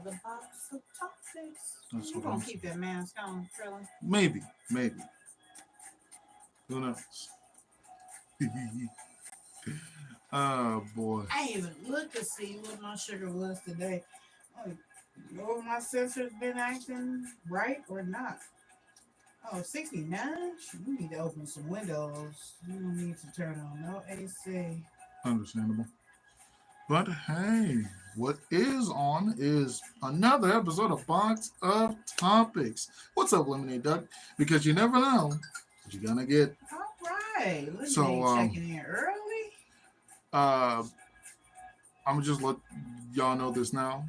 another box of topics. That's You what I'm gonna saying. keep that mask on, Trilla? Maybe. Who knows? Oh boy. I ain't even looked to see what my sugar was today. Oh, know if my sensor's been acting right or not. Oh, 69? You need to open some windows. You don't need to turn on no AC. Understandable. But hey, what is on is another episode of Box of Topics. What's up, Lemonade Duck? Because you never know what you're gonna get. All right. So Lemonade checking in early. uh I'm gonna just let y'all know this now.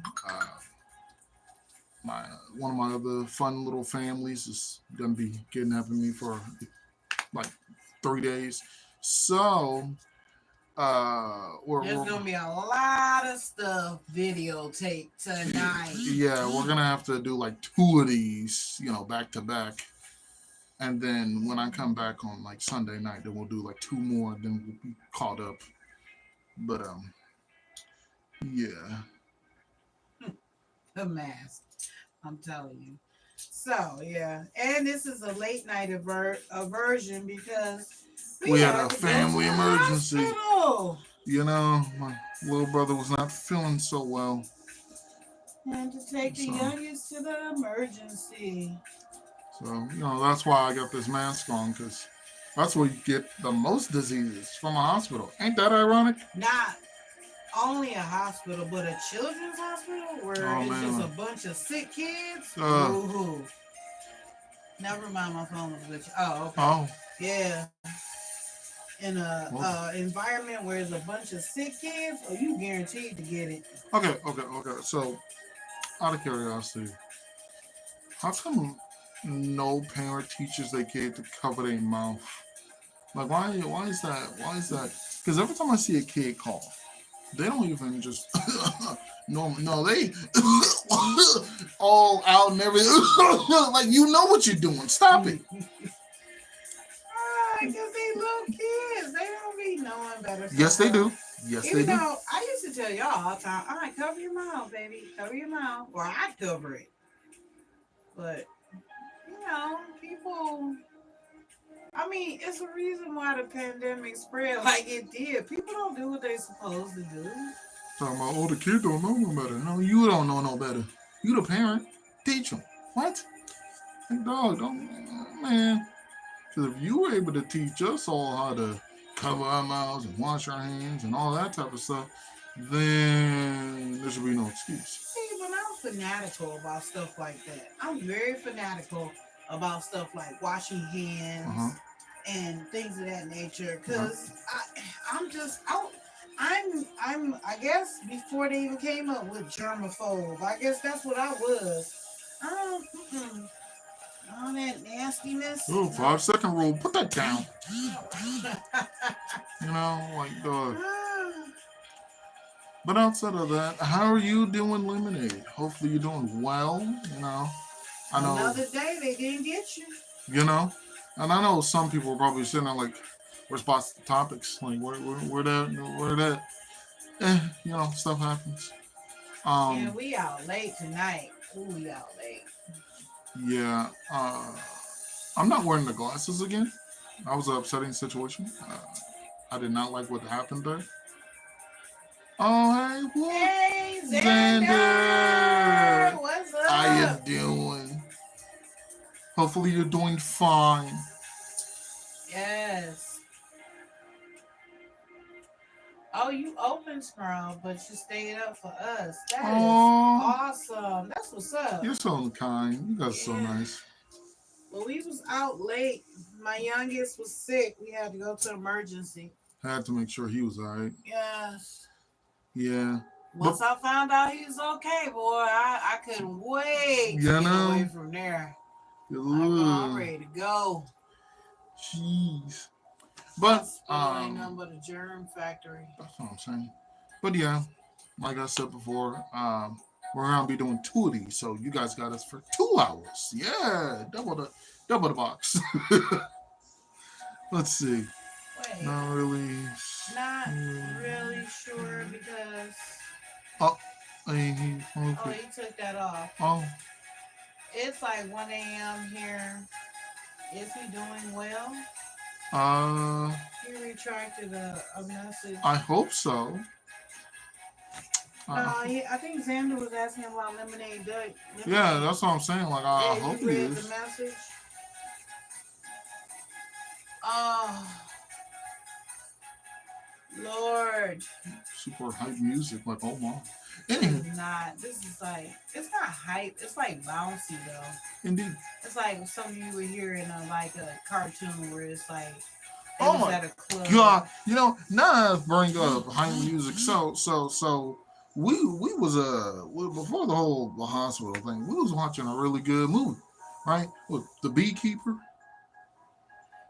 My one of my other fun little families is gonna be kidnapping me for like 3 days. So There's gonna be a lot of stuff videotaped tonight. yeah, we're gonna have to do like two of these, back to back. And then when I come back on like Sunday night, then we'll do like two more, then we'll be caught up. But yeah. The mask. I'm telling you. So yeah, and this is a late night aversion because We had had a to family go to the emergency. hospital. My little brother was not feeling so well. And to take the youngest to the emergency. So, that's why I got this mask on, because that's where you get the most diseases, from a hospital. Ain't that ironic? Not only a hospital, but a children's hospital where it's just a bunch of sick kids. Ooh. Never mind, my phone was glitching. Oh, okay. Oh. Yeah. In a environment where there's a bunch of sick kids, you guaranteed to get it. Okay. So, out of curiosity, how come no parent teaches their kid to cover their mouth? Like, why is that? Why is that? Because every time I see a kid cough, they don't even just no, they all out and everything. Like, you know what you're doing. Stop it. Because they little kids. They don't be knowing better. Yes, they do. Yes, Even they do. though I used to tell y'all all the time, all right, cover your mouth, baby. Cover your mouth. Or I'd cover it. But, people... I mean, it's a reason why the pandemic spread like it did. People don't do what they're supposed to do. Talking about, the kid don't know no better. No, you don't know no better. You the parent. Teach them. What? Like, dog, don't... Man. Because if you were able to teach us all how to cover our mouths and wash our hands and all that type of stuff, then there should be no excuse. See, but I'm fanatical about stuff like that. I'm very fanatical about stuff like washing hands and things of that nature. Because I guess before they even came up with germaphobe, I guess that's what I was. All that nastiness. 5-second rule. Put that down. God. But outside of that, how are you doing, Lemonade? Hopefully you're doing well. I know. Another day they didn't get you. And I know some people are probably sitting there like, where's Box of Topics? Like, where that? Stuff happens. Yeah, we out late tonight. We out late. Yeah. I'm not wearing the glasses again. That was an upsetting situation. I did not like what happened there. Oh, hey, what? Hey, Xander. What's up? How you doing? Hopefully you're doing fine. Yes. Oh, you open Scrum, but you stayed up for us. That is awesome. That's what's up. You're so kind. You guys are so nice. Well, we was out late. My youngest was sick. We had to go to emergency. Had to make sure he was all right. Yes. Yeah. Once I found out he was okay, boy, I couldn't wait to get away from there. I'm ready to go. Jeez. But ain't nothing but a germ factory. That's what I'm saying. But yeah, like I said before, we're gonna be doing two of these, so you guys got us for 2 hours. Yeah, double the box. Let's see. Wait, not really sure because He moved Oh, it. he took that off. Oh, It's like 1 a.m. here. Is he doing well? uh, He retracted a message. I hope so. No, Uh, I think Xander was asking about Lemonade Duck. yeah, Lemonade. that's what I'm saying. Like, I Yeah, hope you he read the is. message. Oh, Lord. Super hype music. Like, oh my. It Anywho, is not. This is like, it's not hype. It's like bouncy, though. indeed. It's like something you would hear in like a cartoon where it's like they Oh was my at a club. God. You know, now let's bring up hype music. So we was before the whole hospital thing, we was watching a really good movie, right? With the Beekeeper.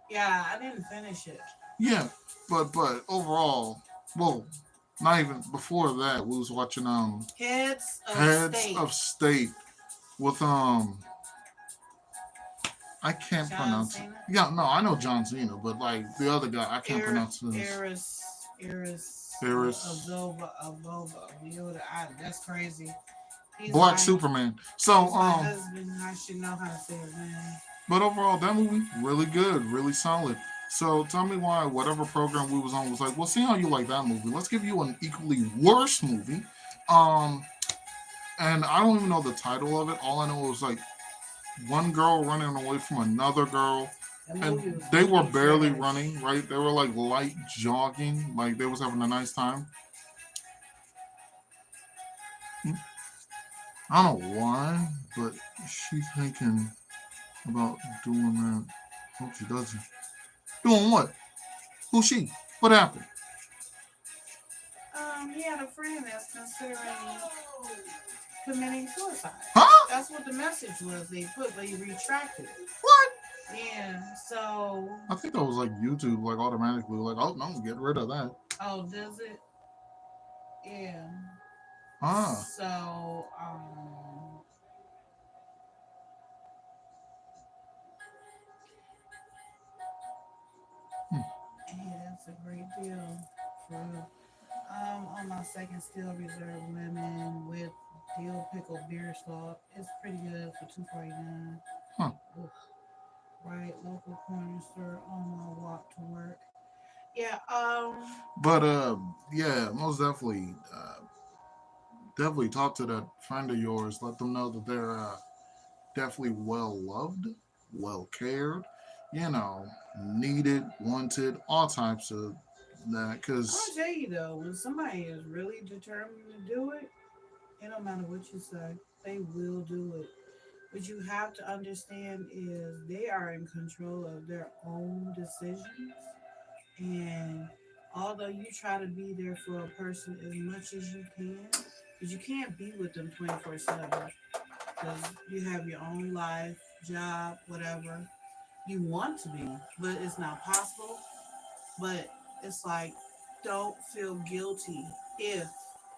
Yeah, I didn't finish it. Yeah, but overall, well, not even before that, we was watching Heads Heads of of State. State with I can't John pronounce it. Cena. Yeah, no, I know John Cena, but like the other guy, I can't pronounce his. Eris, Avova. That's crazy. He's Black my Superman. So he's my husband. I should know how to say his name. but overall, that movie really good, really solid. So tell me why whatever program we was on was like, well, see how you like that movie. Let's give you an equally worse movie. Um, and I don't even know the title of it. All I know was like one girl running away from another girl, and they were barely running, right? They were like light jogging, like they was having a nice time. I don't know why, but she's thinking about doing that. Hope she doesn't. Doing what? Who's she? What happened? He had a friend that's considering committing suicide. Huh? That's what the message was they put, but he retracted it. What? Yeah, so. I think that was like YouTube, like automatically, like, oh no, get rid of that. Oh, does it? Yeah. Ah. So, yeah, that's a great deal for real. On my second still reserve lemon with dill pickle beer salt. It's pretty good for $2.49. Huh. Right, local corner store on my walk to work. Yeah. But yeah, most definitely, definitely talk to that friend of yours. Let them know that they're definitely well loved, well cared, you know, needed, wanted, all types of that. Because I'll tell you though, when somebody is really determined to do it, it don't matter what you say, they will do it. What you have to understand is they are in control of their own decisions. And although you try to be there for a person as much as you can, because you can't be with them 24/7, because you have your own life, job, whatever you want to be, but it's not possible. But it's like, don't feel guilty if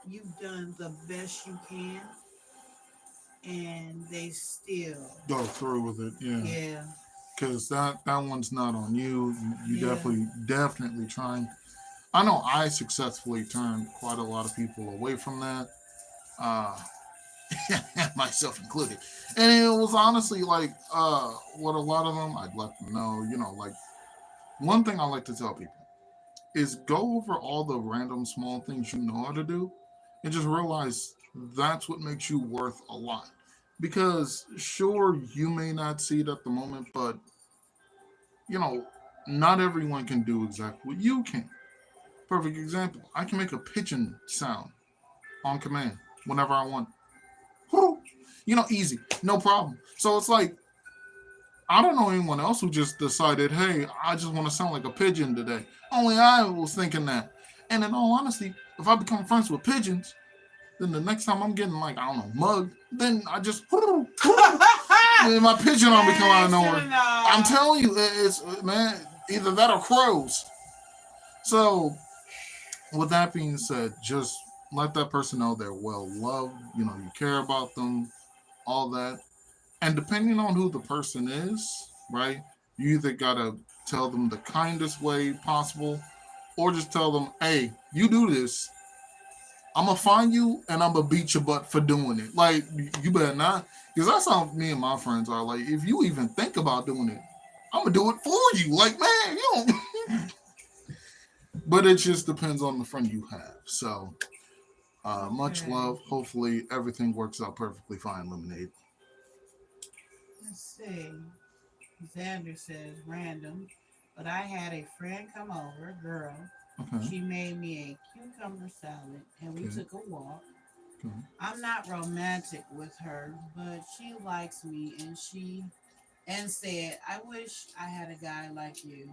you've done the best you can and they still. go through with it, yeah. Yeah. Because that one's not on you. You Yeah. definitely trying. I know I successfully turned quite a lot of people away from that. Uh, myself included. And it was honestly like what a lot of them I'd let them know, you know, like one thing I like to tell people is go over all the random small things you know how to do and just realize that's what makes you worth a lot. Because sure you may not see it at the moment, but you know, not everyone can do exactly what you can. Perfect example. I can make a pigeon sound on command whenever I want. You know, easy, no problem. So it's like I don't know anyone else who just decided, hey, I just want to sound like a pigeon today. Only I was thinking that. And in all honesty, if I become friends with pigeons, then the next time I'm getting like, I don't know, mugged, then I just my pigeon on me come out of nowhere. I'm telling you, it's man, either that or crows. So with that being said, just let that person know they're well loved, you know, you care about them, all that. And depending on who the person is, right, you either gotta tell them the kindest way possible or just tell them, hey, you do this I'm gonna find you and I'm gonna beat your butt for doing it. Like you better not, because that's how me and my friends are. Like if you even think about doing it, I'm gonna do it for you. Like man, you don't. But it just depends on the friend you have. So much Okay. love. Hopefully everything works out perfectly fine, Lemonade. Let's see. Xander says random, but I had a friend come over, girl. Okay. She made me a cucumber salad and we Okay. took a walk. Okay. I'm not romantic with her, but she likes me and said, I wish I had a guy like you.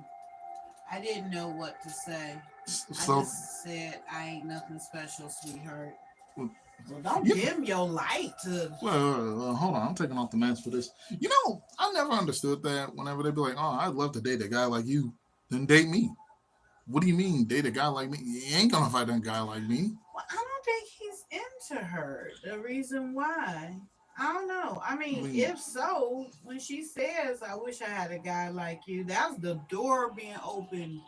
I didn't know what to say. I So just said, I ain't nothing special, sweetheart. you, Well, don't dim your light to. hold on. I'm taking off the mask for this. You know, I never understood that. Whenever they be like, "Oh, I'd love to date a guy like you," then date me. What do you mean, date a guy like me? You ain't gonna find a guy like me. Well, I don't think he's into her. The reason why, I don't know. I I mean, mean, if so, when she says, I wish I had a guy like you, that's the door being opened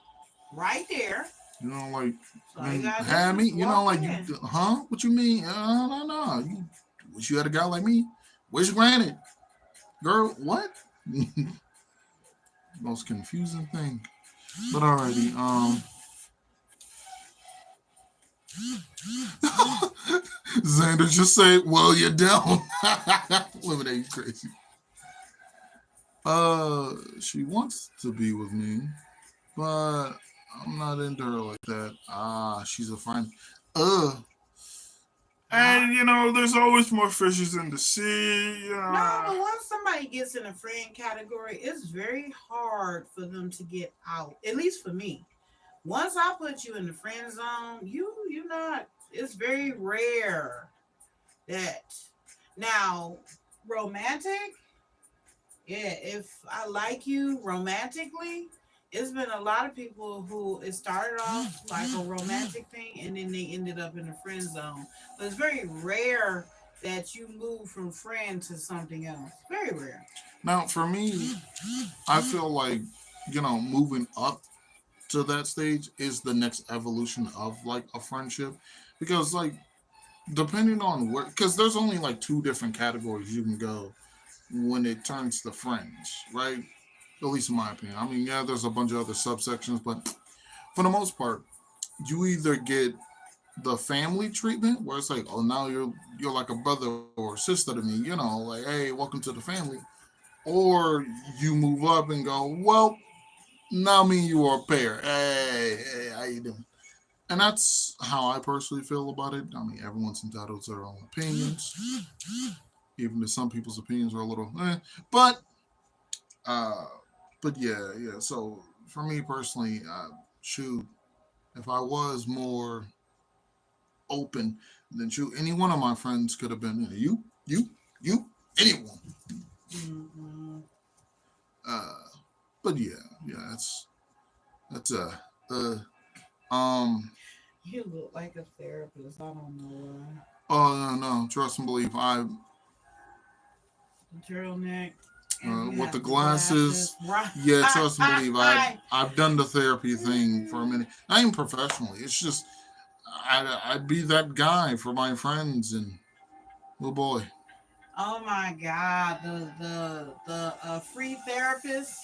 right there. you know, like, So I all you mean, gotta do have me. is You know, walk like you, in. huh? What you mean? No, no. You wish you had a guy like me. Wish granted, girl. What? Most confusing thing. But alrighty. Xander just say, "Well, you're down." Lemonade, you crazy. She wants to be with me, but I'm not into her like that. She's a friend. Uh, Nah. and there's always more fishes in the sea. No, but once somebody gets in a friend category, it's very hard for them to get out. At least for me. Once I put you in the friend zone, you not. It's very rare that now romantic. Yeah, if I like you romantically, it's been a lot of people who it started off like a romantic thing and then they ended up in the friend zone. But it's very rare that you move from friend to something else. Very rare. Now, for me, I feel like moving up to that stage is the next evolution of like a friendship, because like depending on where, because there's only like two different categories you can go when it turns to friends, right? At least in my opinion. I mean, yeah, there's a bunch of other subsections, but for the most part, you either get the family treatment where it's like, oh, now you're like a brother or sister to me, like, hey, welcome to the family, or you move up and go, well, now me and you are a pair. Hey, how you doing? And that's how I personally feel about it. I mean, everyone's entitled to their own opinions, even if some people's opinions are a little, but uh, but yeah. So for me personally, shoot, if I was more open, then shoot, any one of my friends could have been you, anyone. Mm-mm. Uh, but yeah, that's um. You look like a therapist. I don't know why. Oh no, trust and believe. I The turtleneck and you with the have the glasses. glasses. Right. Yeah, trust and believe. I've Right. I've done the therapy thing for a minute. Not even professionally. It's just I'd be that guy for my friends, and oh boy, Oh my God, the free therapist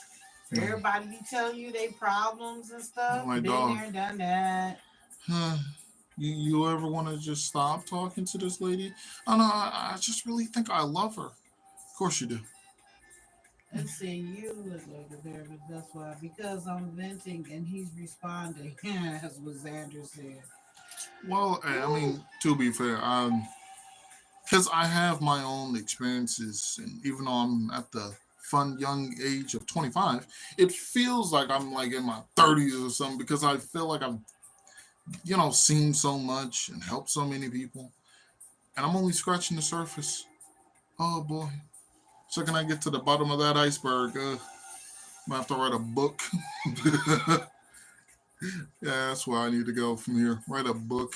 for no, everybody be telling you they problems and stuff. my Been dog. there, done that. Huh. You ever want to just stop talking to this lady? I know. I just really think I love her. Of course you do. Let's see, you look like a therapist. That's why because I'm venting and he's responding. That's what Xander said. Well, I Ooh. mean, to be fair, because I have my own experiences, and even though I'm at the fun young age of 25, it feels like I'm like in my 30s or something, because I feel like I've seen so much and helped so many people, and I'm only scratching the surface. Oh boy. So can I get to the bottom of that iceberg? I'm gonna have to write a book. Yeah, that's where I need to go from here. Write a book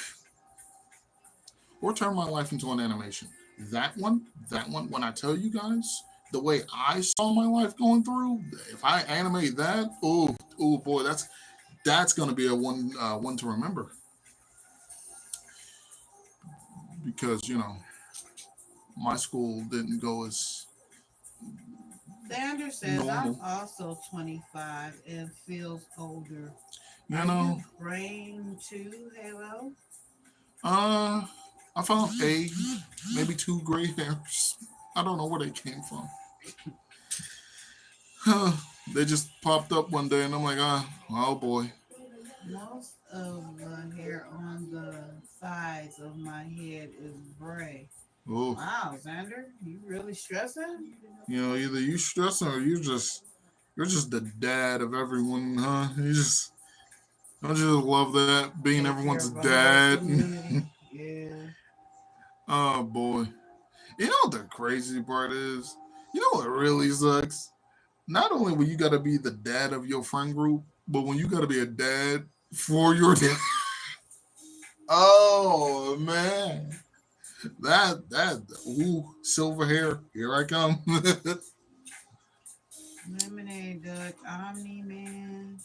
or turn my life into an animation. That one. When I tell you guys the way I saw my life going through, if I animate that, oh boy, that's gonna be a one to remember. because my school didn't go as Xander says, I'm normal. also 25 and feels older. You Are you know, graying too, Halo? uh, I found maybe two gray hairs. I don't know where they came from. They just popped up one day, and I'm like, oh boy. Most of the hair on the sides of my head is gray. Oh, Wow, Xander, you really stressing? either you stressing or you're just the dad of everyone, huh? Don't you just love that being Take care everyone's of the whole dad? community. Yeah. Oh boy. You know what the crazy part is? You know what really sucks? Not only when you gotta be the dad of your friend group, but when you gotta be a dad for your dad. Oh man. That silver hair. Here I come. Lemonade Duck, Omni Man.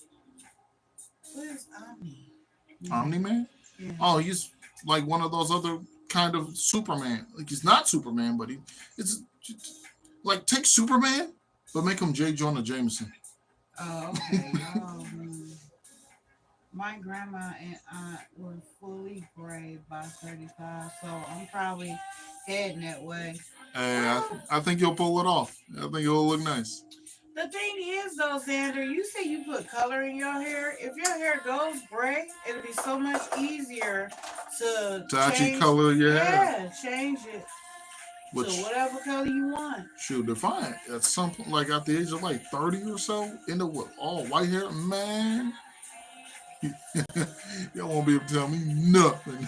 What is Omni? Omni Man. Man? Yeah. Oh, he's like one of those other kind of Superman. Like he's not Superman, but it's like take Superman, but make him J. Jonah Jameson. Oh, okay. Y'all. My grandma and aunt were fully gray by 35, so I'm probably heading that way. Hey, Well, I think you'll pull it off. I think it'll look nice. the thing is, though, Xander, you say you put color in your hair. If your hair goes gray, it'll be so much easier to To actually change. color your hair, Yeah, change it to which whatever color you want. should define at some point, like at the age of like 30 or so, end up with all white hair, man. Y'all won't be able to tell me nothing.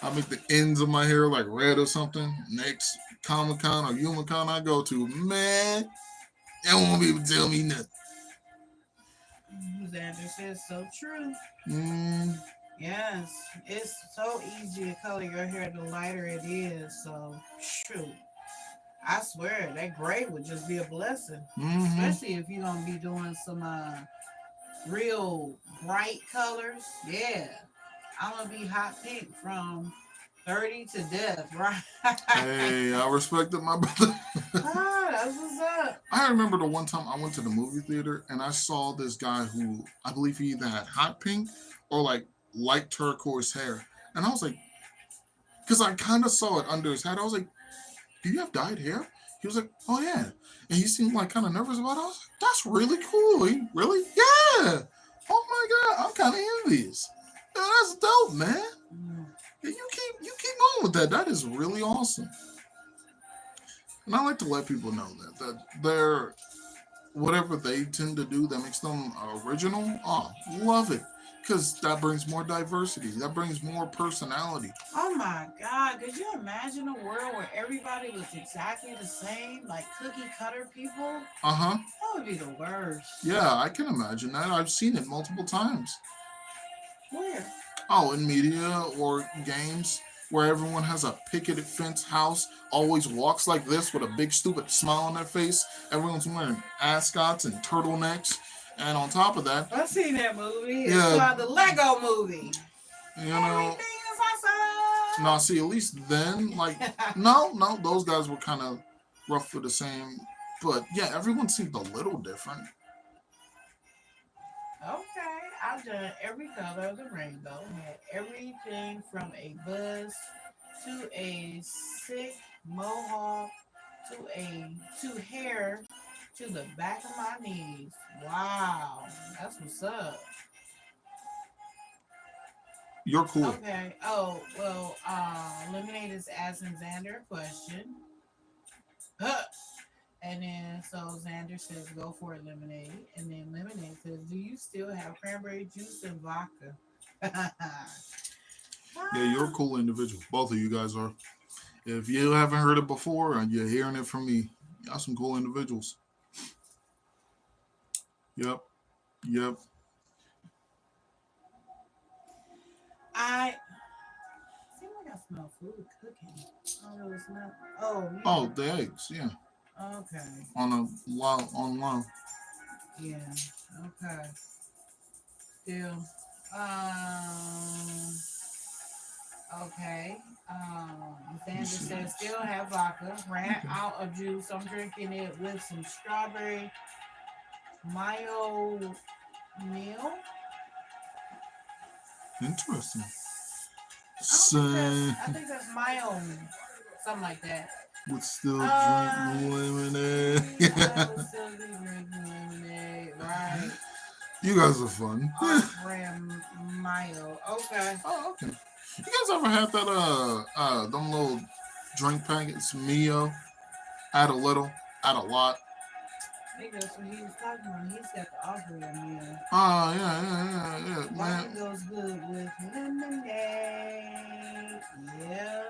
I make the ends of my hair like red or something. Next Comic Con or Humicon I go to, man, y'all won't be able to tell me nothing. Xander says so true. Mm, Yes, it's so easy to color your hair the lighter it is. So, shoot, I swear that gray would just be a blessing, mm-hmm. especially if you're gonna be doing some real bright colors. Yeah, I'm gonna be hot pink from 30 to death, right? Hey, I respected my brother. That's what's up. I remember the one time I went to the movie theater and I saw this guy who I believe he either had hot pink or like light turquoise hair. And I was like, because I kind of saw it under his hat. I was like, do you have dyed hair? He was like, oh yeah. And he seemed like kind of nervous about it. I was like, that's really cool. He really? Yeah. Oh my God. I'm kind of envious. Yeah, that's dope, man. Yeah, you keep going with that. That is really awesome. And I like to let people know that they're whatever they tend to do that makes them original. Oh, love it. Because that brings more diversity. That brings more personality. Oh my God, could you imagine a world where everybody was exactly the same, like cookie cutter people? Uh-huh. That would be the worst. Yeah, I can imagine that. I've seen it multiple times. Where? Oh, in media or games where everyone has a picketed fence house, always walks like this with a big stupid smile on their face. Everyone's wearing ascots and turtlenecks. And on top of that, I've seen that movie. It's yeah, called the Lego Movie. you know, Everything is awesome. no, see, at least then, like, no, those guys were kind of rough for the same. But yeah, everyone seemed a little different. Okay, I've done every color of the rainbow. Had everything from a buzz to a sick mohawk to hair to the back of my knees. Wow, that's what's up. You're cool. Okay. Oh well. Lemonade is asking Xander a question. Huh. And then so Xander says, "Go for it, Lemonade." And then Lemonade says, "Do you still have cranberry juice and vodka?" Yeah, you're a cool individual. Both of you guys are. If you haven't heard it before and you're hearing it from me, y'all some cool individuals. Yep. Yep. I seem like I smell food cooking. I don't really smell. Oh Oh, yeah. the eggs. Yeah. Okay. On a low. On low. Yeah. Okay. Still. Um. Okay. Sandra see. says still have vodka. Ran Okay. out of juice. I'm drinking it with some strawberry mayo meal. Interesting. I don't think that's. Same I think that's mayo, something like that. would still drink I lemonade. see. I would still be drinking lemonade, right? You guys are fun. Off brand mayo. Okay. Oh, okay. You guys ever had that them little drink packets, Mio? Add a little, add a lot. Maybe that's what he was talking about. He's got the off brand meal. Oh yeah, Vodka man. goes good with lemonade. Yeah.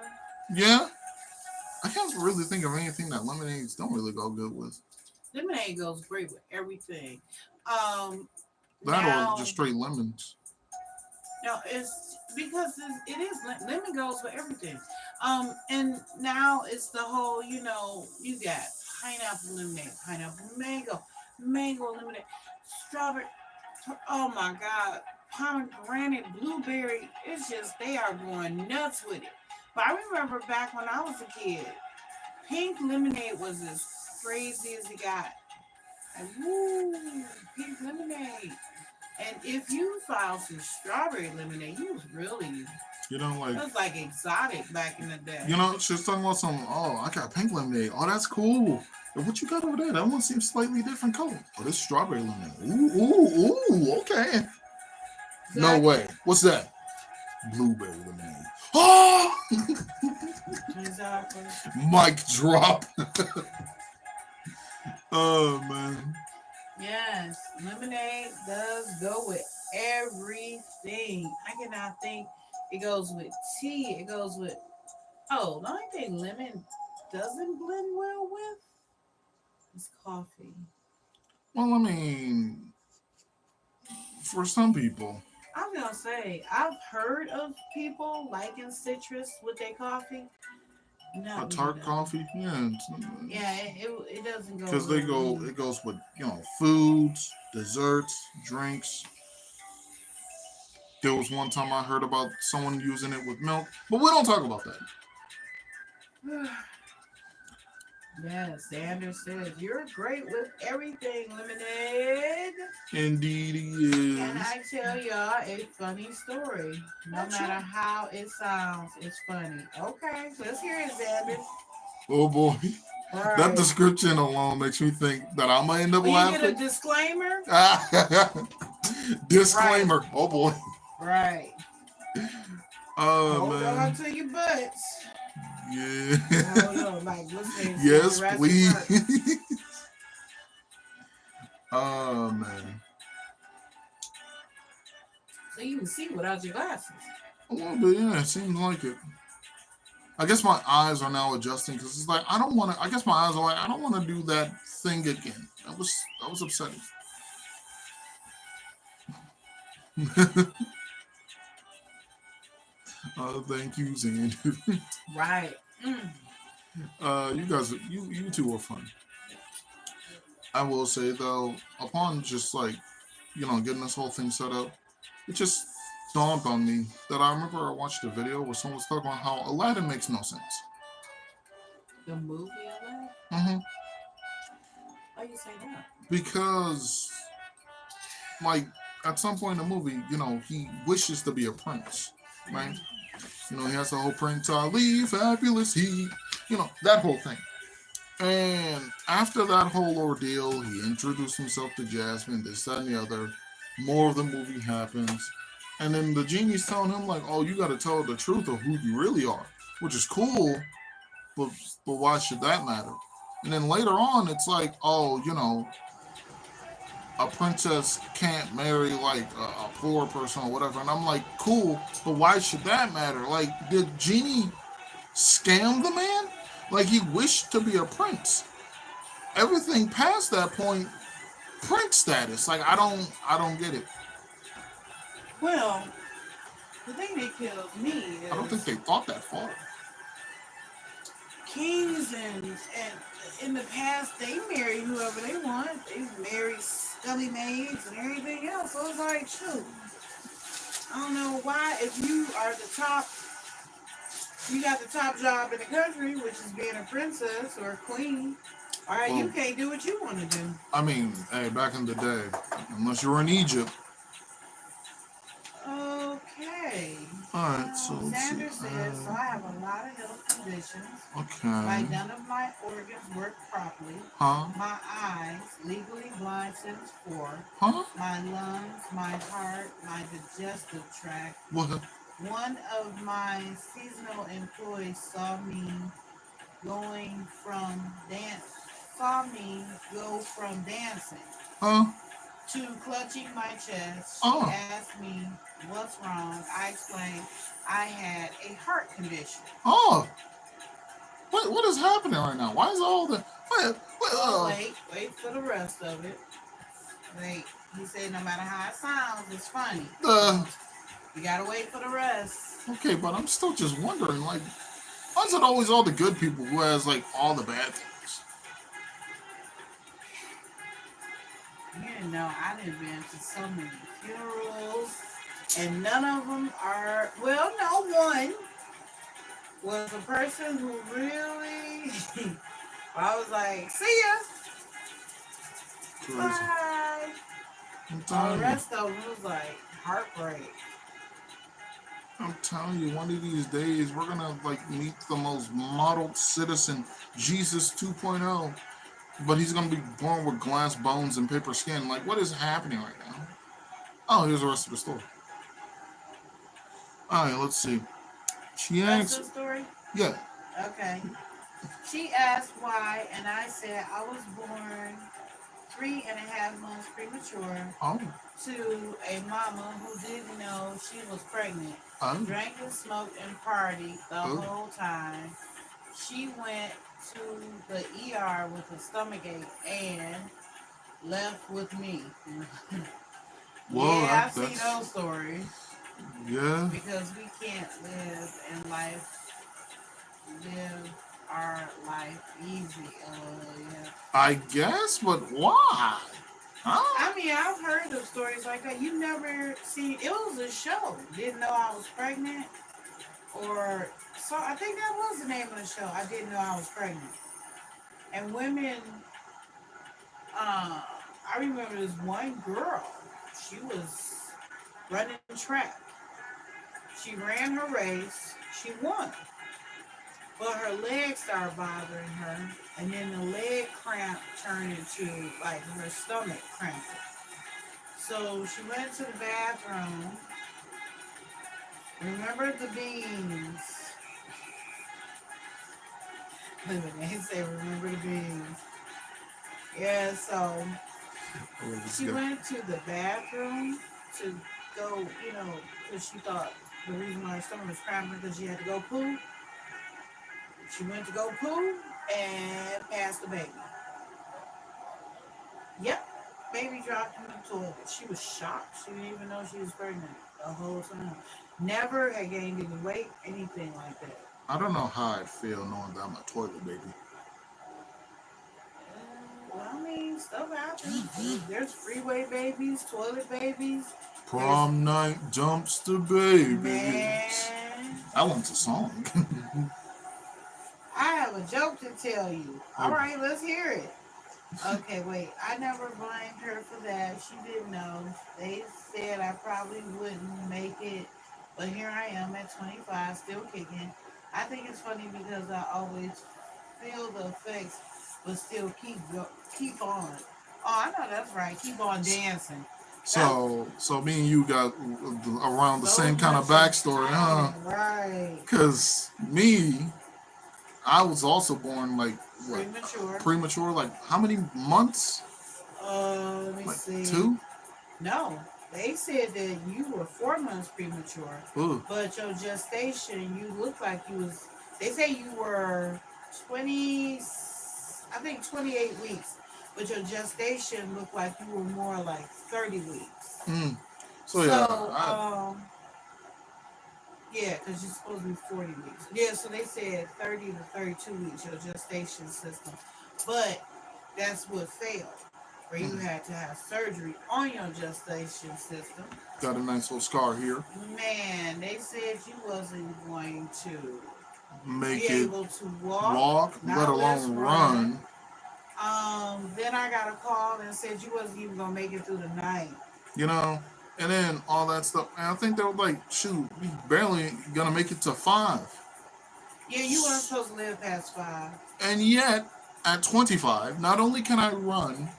Yeah. I can't really think of anything that lemonades don't really go good with. Lemonade goes great with everything. Um, That or just now, straight lemons. no, it's because it is lemon goes with everything. And now it's the whole, you got pineapple lemonade, pineapple mango, mango lemonade, strawberry. Oh my God, pomegranate, blueberry. It's just they are going nuts with it. But I remember back when I was a kid, pink lemonade was as crazy as it got. Like, woo, pink lemonade. And if you found some strawberry lemonade, you was really, You know, it like was like exotic back in the day. she's talking about some. Oh, I got pink lemonade. Oh, that's cool. And what you got over there? That one seems slightly different color. Oh, this strawberry lemonade. Ooh, okay. No Exactly. way. What's that? Blueberry lemonade. Oh, Exactly. mic drop. Oh man. Yes, lemonade does go with everything. I cannot think. It goes with tea. It goes with, oh, the only thing lemon doesn't blend well with is coffee. Well, I mean, for some people, I was gonna say I've heard of people liking citrus with their coffee. a Not me tart though. coffee, yeah, Yeah, it doesn't go because well with me. it goes with foods, desserts, drinks. There was one time I heard about someone using it with milk, but we don't talk about that. Yes, Sanders said you're great with everything, lemonade. Indeed, he Can is. I tell y'all a funny story? No Oh, sure. matter how it sounds, it's funny. Okay, let's hear it, Sanders. Oh boy, All that right. description alone makes me think that I'm gonna end up Will you get a laughing. disclaimer? Right, Disclaimer. Oh boy. right. Oh Hold on man. to your butts. Yeah. Hold on, like what's that? Yes, Jurassic please. Park. Oh man. So you can see without your glasses. A little bit, yeah. It seems like it. I guess my eyes are now adjusting because it's like I don't want to. I guess my eyes are like I don't want to do that thing again. That was upsetting. Thank you, Xander. Right. Mm. You guys, you two are fun. I will say though, upon just like getting this whole thing set up, it just dawned on me that I remember I watched a video where someone was talking about how Aladdin makes no sense. The movie Aladdin? hmm Why you say that? Because like at some point in the movie, he wishes to be a prince, right? He has the whole Prince Ali, fabulous he, that whole thing. And after that whole ordeal, he introduced himself to Jasmine, this, that, and the other. More of the movie happens. And then the genie's telling him, like, oh, you got to tell the truth of who you really are, which is cool, but, but why should that matter? And then later on, it's like, oh, a princess can't marry like a poor person or whatever. And I'm like, cool, but why should that matter? Like, did Genie scam the man? Like, he wished to be a prince. Everything past that point, prince status. Like, I don't get it. Well, the thing that kills me I don't think is they thought that far. kings and in the past they marry whoever they want. They marry scully maids and everything else. So it's like, shoot, I don't know why if you are the top You got the top job in the country, which is being a princess or a queen. All right, you Well, can't do what you want to do. I mean, hey, back in the day, unless you were in Egypt. Okay. All right, so let's see. Sanders says, so I have a lot of health conditions. Okay. Like none of my organs work properly. Huh? My eyes, legally blind since 4. Huh? My lungs, my heart, my digestive tract. What? One of my seasonal employees going from dance saw me go from dancing Huh? to clutching my chest. She Oh. asked me what's wrong. I explained I had a heart condition. Oh. What is happening right now? Why is all the Wait for the rest of it. Wait. He said no matter how it sounds, it's funny. You gotta wait for the rest. Okay, but I'm still just wondering, like, why is it always all the good people who has like all the bad things? You didn't know I done been to so many funerals, and none of them are. Well, no, one was a person who really. I was like, see ya, bye. All the rest of them was like heartbreak. I'm telling you, one of these days we're gonna like meet the most modeled citizen, Jesus 2.0. But he's gonna be born with glass bones and paper skin. Like, what is happening right now? Oh, here's the rest of the story. All right, let's see. She That's asked. the story? Yeah. Okay. She asked why, and I said I was born 3.5 months premature to a mama who didn't know she was pregnant. Drank and smoked and partied the whole time. She went to the ER with a stomachache and left with me. Well, I've seen those stories. Yeah. Because we can't live our life easy. Yeah. I guess, but why? I mean, I've heard of stories like that. You never see. It was a show. Didn't know I was pregnant, or so. I think that was the name of the show. I didn't know I was pregnant. And women. I remember this one girl. She was running track. She ran her race. She won. But her legs started bothering her, and then the leg cramp turned into like her stomach cramping. So she went to the bathroom. Remember the beans. They say remember the beans. Yeah, so she went to the bathroom to go, because she thought the reason why her stomach was cramping because she had to go poo. She went to go poo and passed the baby. Yep. Baby dropped in the toilet. She was shocked. She didn't even know she was pregnant the whole time. Never had gained any weight, anything like that. I don't know how I'd feel knowing that I'm a toilet baby. Well, I mean, stuff happens. There's freeway babies, toilet babies. Prom night dumpster babies. Man. That one's a song. I have a joke to tell you. All right, let's hear it. Okay, wait. I never blamed her for that. She didn't know. They said I probably wouldn't make it, but here I am at 25, still kicking. I think it's funny because I always feel the effects, but still keep on. Oh, I know that's right. Keep on dancing. So me and you got around the same kind of backstory, huh? Right. Because me, I was also born like what? Premature. Like how many months? Let me see. 2? No. They said that you were 4 months premature. Ooh. But your gestation, you look like you was. They say you were 28 weeks. But your gestation looked like you were more like 30 weeks. Yeah, because you're supposed to be 40 weeks. Yeah, so they said 30 to 32 weeks, your gestation system. But that's what failed, where you had to have surgery on your gestation system. Got a nice little scar here. Man, they said you wasn't going to make be it able to walk, let not less alone run. Then I got a call and said you wasn't even gonna make it through the night. You know, and then all that stuff. And I think they were like, shoot, we barely gonna make it to 5. Yeah, you weren't supposed to live past 5. And yet, at 25, not only can I run,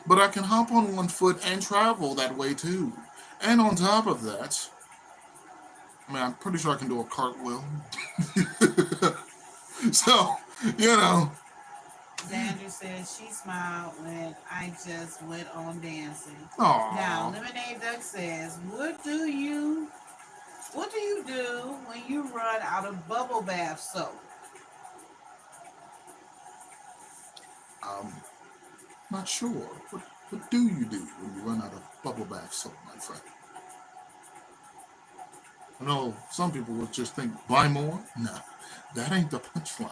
but I can hop on one foot and travel that way too. And on top of that, I mean, I'm pretty sure I can do a cartwheel. So, you know. Xander says she smiled when I just went on dancing. Aww. Now, Lemonade Duck says, what do you do when you run out of bubble bath soap? Not sure. What do you do when you run out of bubble bath soap, my friend? I know some people would just think, buy more. No, that ain't the punchline.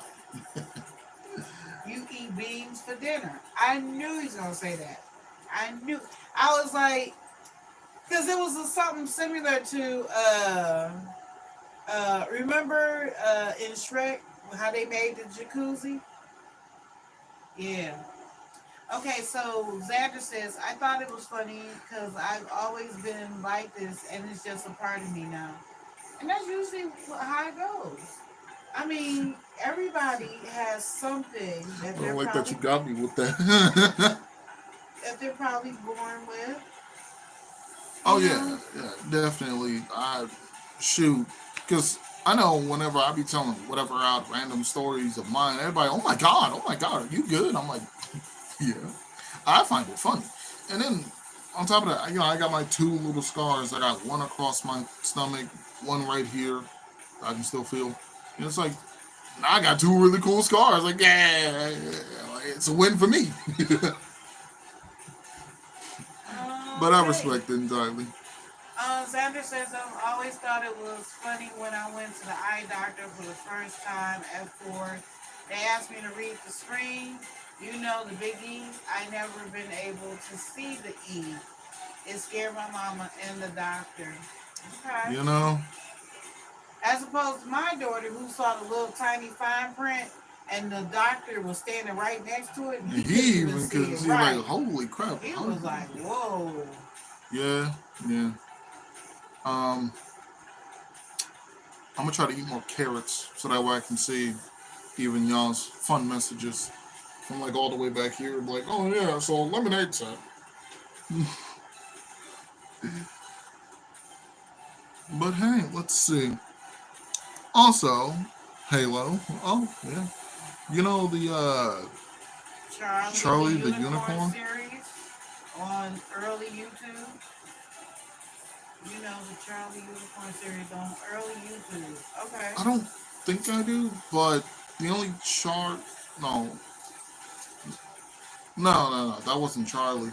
You eat beans for dinner. I knew he was going to say that. I knew. I was like, because it was something similar to, remember in Shrek, how they made the jacuzzi? Yeah. Okay, so Xander says, I thought it was funny because I've always been like this and it's just a part of me now. And that's usually how it goes. I mean, everybody has something that I they're don't like probably, that you got me with that. that they're probably born with. Oh yeah, definitely. Shoot, because I know whenever I be telling whatever out random stories of mine, everybody, oh my god, are you good? I'm like, yeah, I find it funny. And then on top of that, I got my 2 little scars. I got one across my stomach, one right here. I can still feel. And it's like, I got 2 really cool scars. Like, yeah, it's a win for me. But I respect it entirely. Xander says, I've always thought it was funny when I went to the eye doctor for the first time at 4. They asked me to read the screen. You know the big E. I never been able to see the E. It scared my mama and the doctor. Okay. You know? As opposed to my daughter who saw the little tiny fine print and the doctor was standing right next to it. He even could see, right. Like, holy crap. He was like, whoa. Yeah. I'm gonna try to eat more carrots so that way I can see even y'all's fun messages from like all the way back here. Like, oh yeah, so lemonade set. But hey, let's see. Also, Halo. Oh yeah. You know the Charlie the Unicorn series on early YouTube. You know the Charlie Unicorn series on early YouTube. Okay. I don't think I do, but the only No, that wasn't Charlie.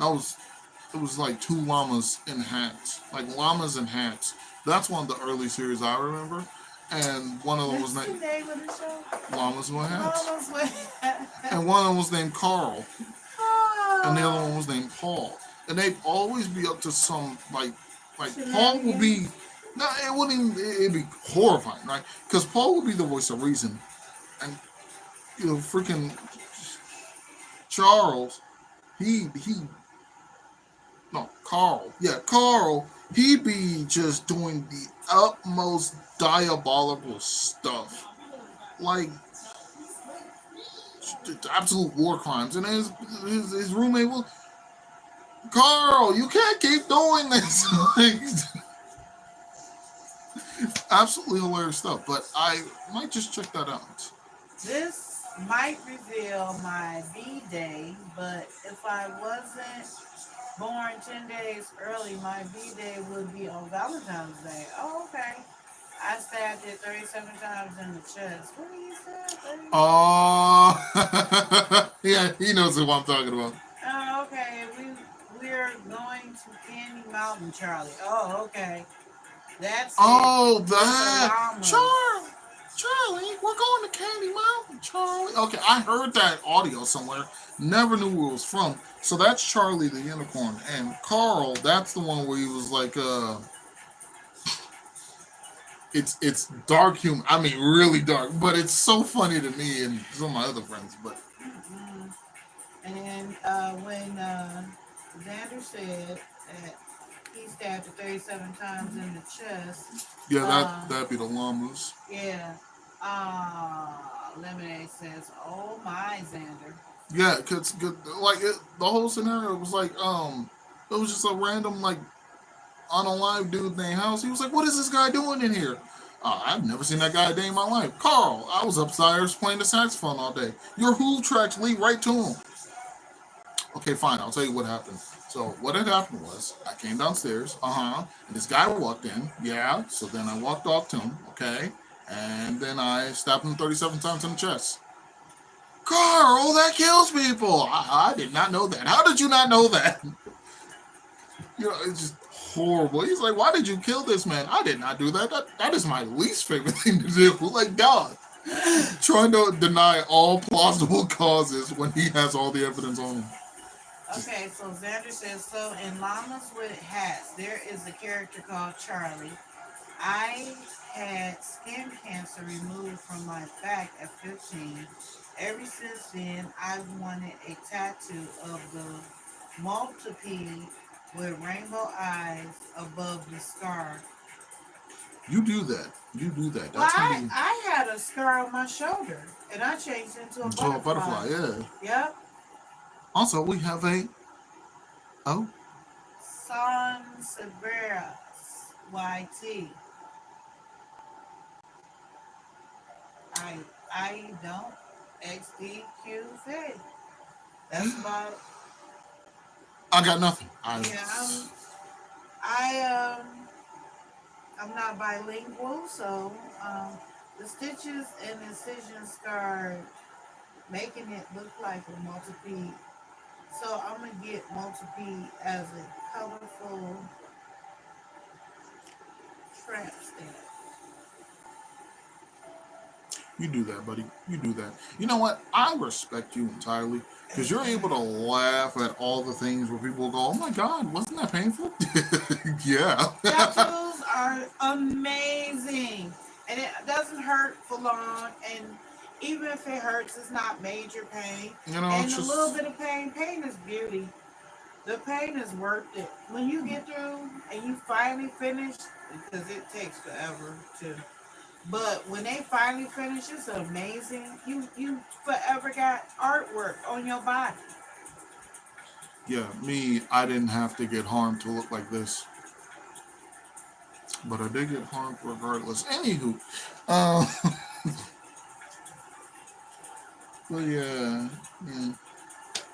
It was like 2 llamas in hats. Like llamas in hats. That's one of the early series I remember. And one of them was named Llamas with Hats. And one of them was named Carl. And the other one was named Paul. And they'd always be up to some like Paul would be it wouldn't even, it'd be horrifying, right? Because Paul would be the voice of reason. And freaking Charles, Carl, he'd be just doing the utmost diabolical stuff. Like, absolute war crimes. And his roommate was, Carl, you can't keep doing this. Absolutely hilarious stuff. But I might just check that out. This might reveal my B-Day, but if I wasn't born 10 days early, my B-Day would be on Valentine's Day. Oh, okay. I stabbed it 37 times in the chest. What did you say? Oh, yeah, he knows what I'm talking about. Oh, okay. We're going to Candy Mountain, Charlie. Oh, okay. That's that. Charlie, we're going to Candy Mountain, Charlie. Okay, I heard that audio somewhere. Never knew where it was from. So that's Charlie the Unicorn. And Carl, that's the one where he was like, it's dark humor. I mean, really dark, but it's so funny to me and some of my other friends. But Mm-mm. And when Xander said that he stabbed her 37 times in the chest, yeah, uh, that'd be the llamas. yeah, Lemonade says, "Oh my, Xander." Yeah, cause like the whole scenario was like it was just a random like on a live dude named House. He was like, "What is this guy doing in here?" I've never seen that guy a day in my life. Carl, I was upstairs playing the saxophone all day. Your Who tracks lead right to him. Okay, fine. I'll tell you what happened. So what had happened was I came downstairs, and this guy walked in. Yeah. So then I walked off to him. Okay, and then I stabbed him 37 times in the chest. Carl, that kills people. I did not know that. How did you not know that? You know, it's just horrible. He's like, why did you kill this man? I did not do that. That is my least favorite thing to do. Like, God, trying to deny all plausible causes when he has all the evidence on him. Okay, so Xander says, so in Llamas with Hats, there is a character called Charlie. I had skin cancer removed from my back at 15. Ever since then, I've wanted a tattoo of the multipede with rainbow eyes above the scar. You do that. You do that. Well, That's gonna be I had a scar on my shoulder and I changed into a so a butterfly. butterfly. Yeah. Yep. Also, we have a oh San Severus YT. I don't XDQV. That's about I got nothing. yeah. I I'm not bilingual, so the stitches and incision scar making it look like a multipede. So I'm gonna get multipede as a colorful tramp stamp. You do that, buddy. You do that. You know what? I respect you entirely because you're able to laugh at all the things where people go, "Oh my God, wasn't that painful?" Yeah. Tattoos are amazing, and it doesn't hurt for long. And even if it hurts, it's not major pain. You know, And it's a little just bit of pain, pain is beauty. The pain is worth it. When you get through and you finally finish, because it takes forever to. But when they finally finish, it's amazing. You forever got artwork on your body. yeah. Me, I didn't have to get harmed to look like this, but I did get harmed regardless. Anywho, uh, but yeah, yeah.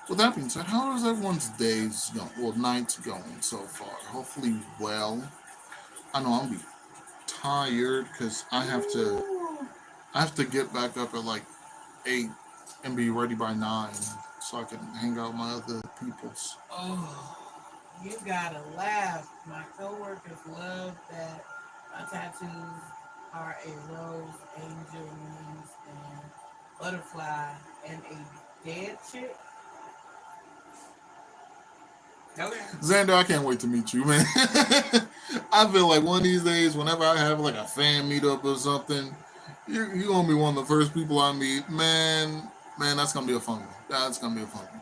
With that being said, how is everyone's days going? Well, nights going so far. Hopefully, well. I know I'm be tired because Ooh. I have to get back up at like 8 and be ready by 9 so I can hang out with my other peoples. Oh, you gotta laugh. My coworkers love that my tattoos are a rose, angel wings, and butterfly, and a dead chick. Okay. Xander, I can't wait to meet you, man. I feel like one of these days, whenever I have like a fan meetup or something, you're gonna be one of the first people I meet. Man, that's gonna be a fun one. That's gonna be a fun one.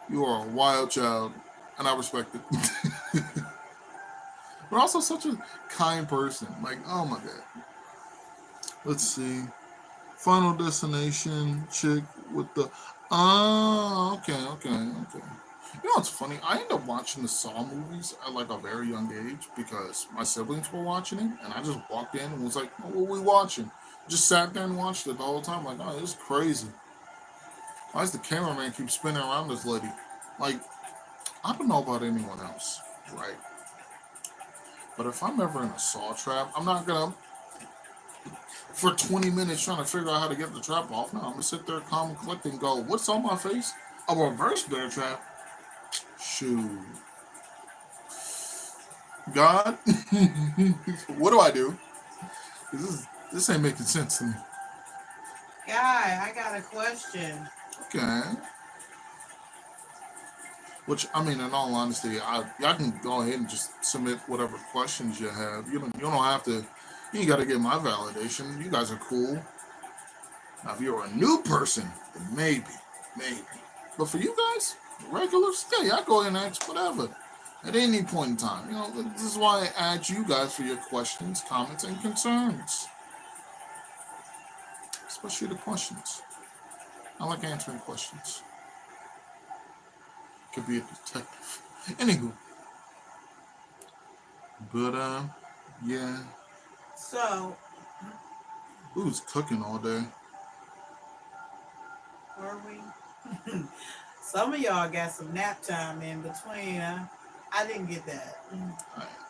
You are a wild child, and I respect it. But also such a kind person. Like, oh my god. Let's see. Final Destination chick with the. Oh, okay. You know what's funny? I ended up watching the Saw movies at like a very young age because my siblings were watching it, and I just walked in and was like, oh, "What are we watching?" Just sat there and watched it the whole time. Like, oh, this is crazy. Why does the cameraman keep spinning around this lady? Like, I don't know about anyone else, right? But if I'm ever in a Saw trap, I'm not gonna for 20 minutes trying to figure out how to get the trap off. No, I'm gonna sit there calm and collect and go, what's on my face? A reverse bear trap? Shoot. God, what do I do? This ain't making sense to me. Guy, I got a question. Okay. Which I mean, in all honesty, y'all can go ahead and just submit whatever questions you have. You don't have to. You ain't got to get my validation. You guys are cool. Now, if you're a new person, then maybe. But for you guys, regulars, yeah, I go ahead and ask whatever at any point in time. You know, this is why I ask you guys for your questions, comments, and concerns. Especially the questions. I like answering questions. Could be a detective. Anywho, but yeah. So, We was cooking all day. were we? Some of y'all got some nap time in between, huh? I didn't get that.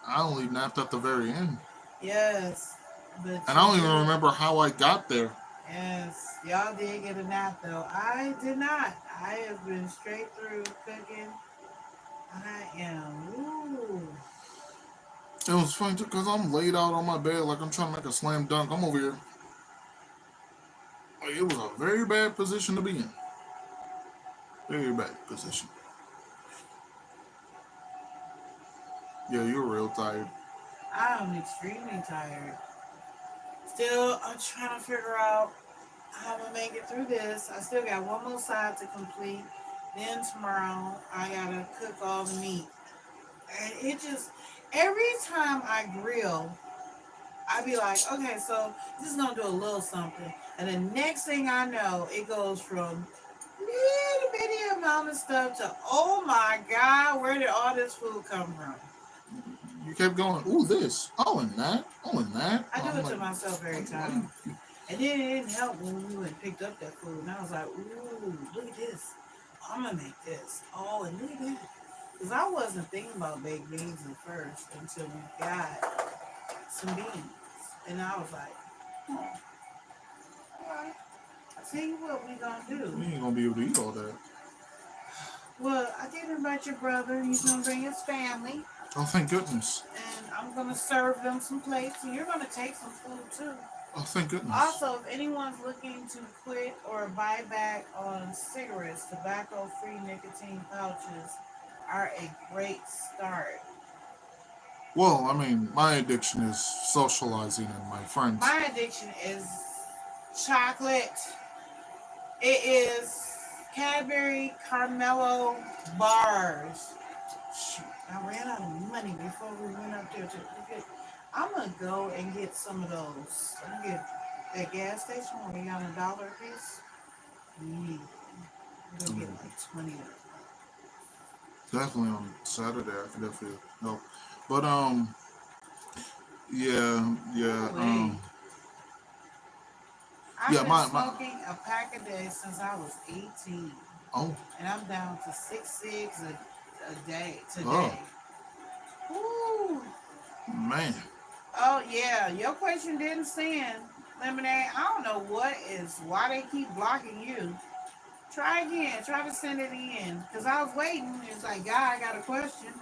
I only napped at the very end. Yes. But And I don't you even did. remember how I got there. Yes, y'all did get a nap though. I did not. I have been straight through cooking. I am. Ooh. It was funny because I'm laid out on my bed like I'm trying to make a slam dunk. I'm over here. Like, it was a very bad position to be in. Very bad position. Yeah, you were real tired. I'm extremely tired. Still, I'm trying to figure out how I'm gonna make it through this. I still got one more side to complete. Then tomorrow I gotta cook all the meat. And it just every time I grill, I be like, okay, so this is gonna do a little something. And the next thing I know, it goes from little bitty amount of stuff to oh my god, where did all this food come from? You kept going, ooh, this. Oh, and that. Oh, and that. I do I'm it to like, myself every time. And then it didn't help when we went and picked up that food. And I was like, ooh, look at this. I'm going to make this. Oh, and look at that. Because I wasn't thinking about baked beans at first until we got some beans. And I was like, oh, all right. I'll tell you what we going to you do. ain't gonna be able to eat all that. Well, I did invite your brother. He's going to bring his family. Oh, thank goodness. And I'm going to serve them some plates. And you're going to take some food, too. Oh, thank goodness. Also, if anyone's looking to quit or buy back on cigarettes, tobacco-free nicotine pouches are a great start. Well, I mean, my addiction is socializing and my friends. My addiction is chocolate. It is Cadbury Carmelo bars. Shoot, I ran out of money before we went up there to get. I'm gonna go and get some of those. I'm gonna get that gas station where we got $1 a piece. Yeah. I'm gonna get like 20 of them. Definitely on Saturday, I can definitely help. But yeah. Wait. I've Yeah, been my smoking a pack a day since I was 18. oh And I'm down to 6 a day oh today. Woo. man. Oh yeah, your question didn't send, Lemonade. I don't know why they keep blocking you. Try again. Try to send it in. Because I was waiting. It's like, God, I got a question.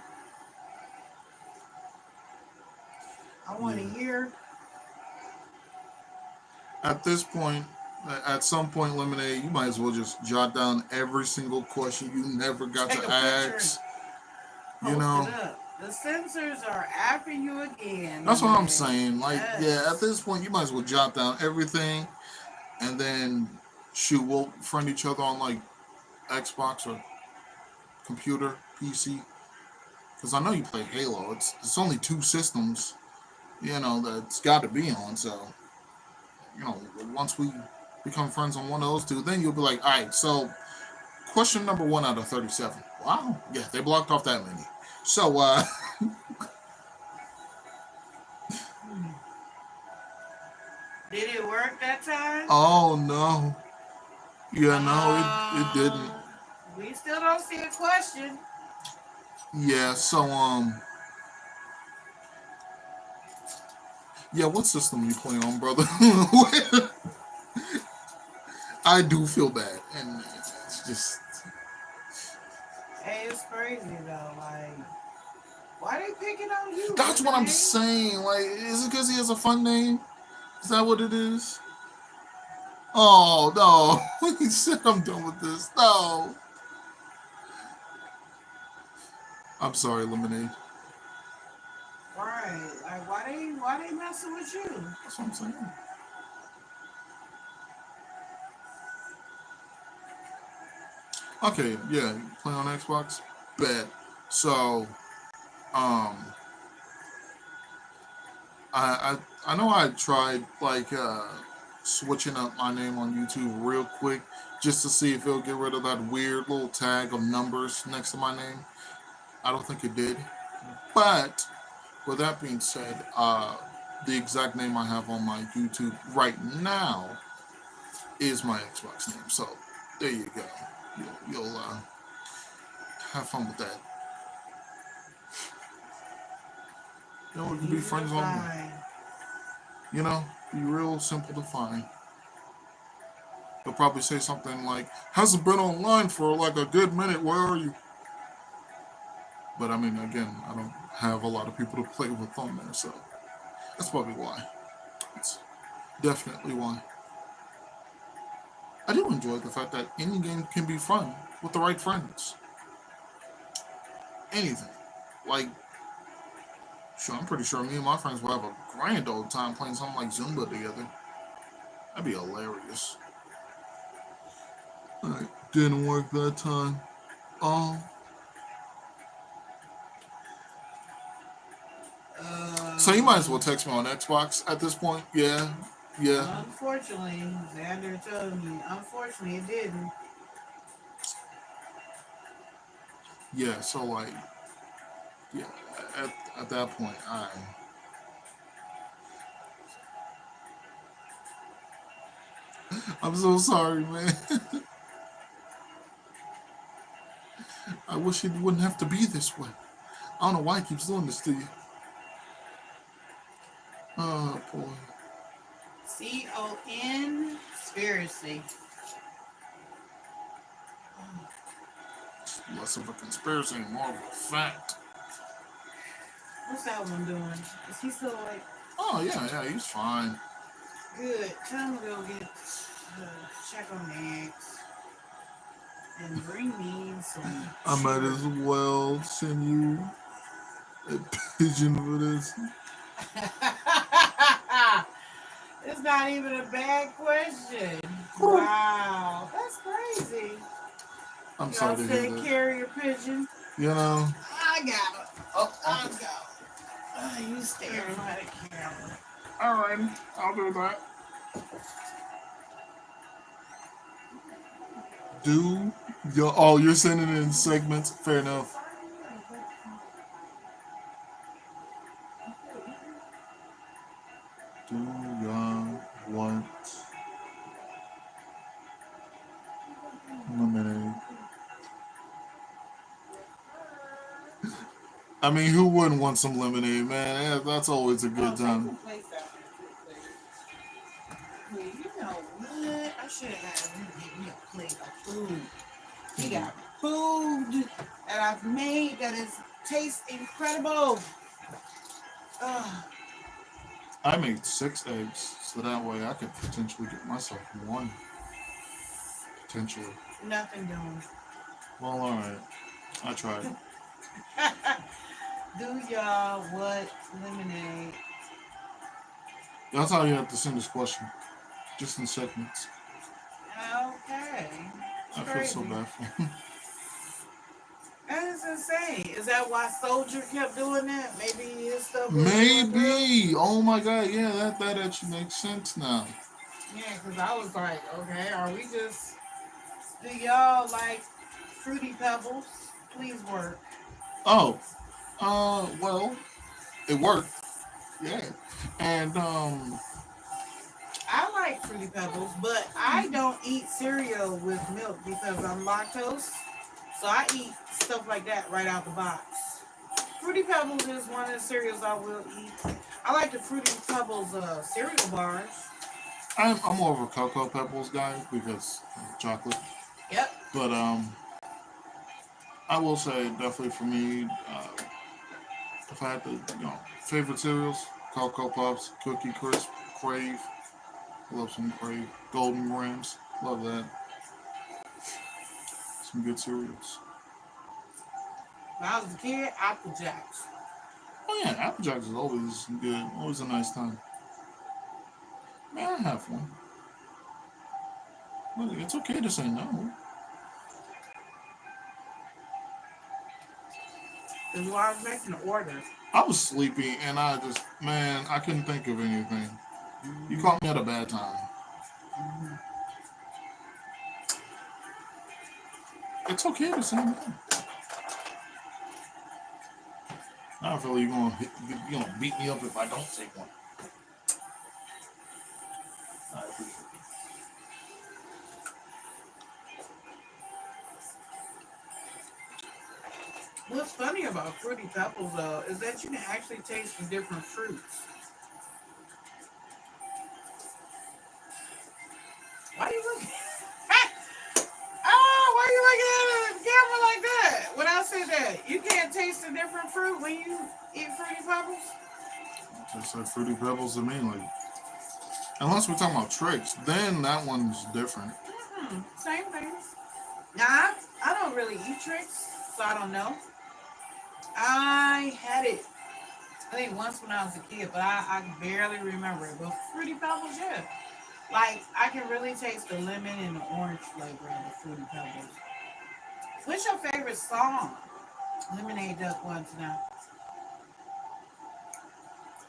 I want to Yeah. hear. At this point, at some point, Lemonade, you might as well just jot down every single question you never got Take to a picture ask. and You post know, it up. The censors are after you again. that's what I'm Lemonade. saying. Like, yeah, at Yes. this point, you might as well jot down everything, and then shoot, we'll friend each other on like Xbox or computer, PC. Because I know you play Halo. It's only two systems, that's got to be on. So, once we become friends on one of those two, then you'll be like, all right, so question number 1 out of 37. Wow. Yeah, they blocked off that many. So, Did it work that time? oh no. Yeah, no, it didn't. We still don't see a question. Yeah, so, yeah, what system you play on, brother? I do feel bad. And it's just, Hey, it's crazy though. Like, why they picking on you? that's what I'm Lemonade? saying. Like, is it because he has a fun name? Is that what it is? Oh, no. He said I'm done with this. No. I'm sorry, Lemonade. Right. Like why they messing with you? That's what I'm saying. Okay, yeah, play on Xbox. Bet. So, um, I know I tried like switching up my name on YouTube real quick just to see if it'll get rid of that weird little tag of numbers next to my name. I don't think it did. But with that being said, the exact name I have on my YouTube right now is my Xbox name. So there you go. You'll have fun with that. We can be Easy to friends on. find. Be real simple to find. They'll probably say something like, "Hasn't been online for like a good minute. Where are you?" But I mean, again, I don't have a lot of people to play with on there, so that's probably why. That's definitely why. I do enjoy the fact that any game can be fun with the right friends. Anything. Like, sure, I'm pretty sure me and my friends will have a grand old time playing something like Zumba together. That'd be hilarious. Alright, didn't work that time. Um, so you might as well Um, text me on Xbox at this point. Yeah, yeah, unfortunately, Xander told me. Unfortunately, it didn't. yeah. So like, yeah. At that point, I'm so sorry, man. I wish it wouldn't have to be this way. I don't know why he keeps doing this to you. Oh boy. Conspiracy. It's less of a conspiracy and more of a fact. What's that one doing? Is he still like Oh yeah, he's fine. good? Tell him to go get check on the eggs and bring me some I might sugar. as well send you a pigeon for this. It's not even a bad question. Wow, that's crazy. I'm Y'all sorry to hear said that. carrier pigeon. You know. I got it. Oh, I okay. got it. You stay in front of the camera. Alright, I'll do that. Do your you're sending it in segments. Fair enough. Do y'all want lemonade? I mean, who wouldn't want some lemonade, man? That's always a good Take time. the place out. Well, you know what? I should have had him get me a plate of food. He got food that I've made that is tastes incredible. Ugh, I made 6 eggs, so that way I could potentially get myself one. Potentially. nothing doing. Well, alright. I tried. Do y'all what lemonade? That's how you have to send this question. Just in segments. Okay. It's I feel crazy. so bad for him. That is insane. Is that why Soldier kept doing that? Maybe his stuff was going through? Maybe. Oh my god, yeah, that actually makes sense now. Yeah, because I was like, okay, are we just. Do y'all like Fruity Pebbles? Please work. Oh, well, it worked. Yeah. And I like Fruity Pebbles, but I don't eat cereal with milk because I'm lactose. So I eat stuff like that right out the box. Fruity Pebbles is one of the cereals I will eat. I like the Fruity Pebbles cereal bars. I'm more of a Cocoa Pebbles guy because chocolate. Yep. But I will say definitely for me, if I had to, favorite cereals, Cocoa Puffs, Cookie Crisp, Crave. Love some Crave. Golden Grams. Love that. Some good cereals. When I was a kid, Apple Jacks. Oh Oh yeah, Apple Jacks is always good. Always a nice time. May I have one? Look, it's okay to say no. Is why I was making the order. I was sleepy and I couldn't think of anything. You caught me at a bad time. Mm-hmm. It's okay to say no. I feel like you're gonna beat me up if I don't take one. I appreciate it. What's funny about Fruity Pebbles though is that you can actually taste the different fruits. Why you looking? Oh, why you looking at the camera like that? When I say that, you can't taste the different fruit when you eat Fruity Pebbles. Just like Fruity Pebbles to me, like unless we're talking about tricks, then that one's different. Same thing. Nah, I don't really eat tricks, so I don't know. I had it, I think once when I was a kid, but I barely remember it. But Fruity Pebbles, yeah. Like, I can really taste the lemon and the orange flavor of the Fruity Pebbles. What's your favorite song? Lemonade Duck wants to know.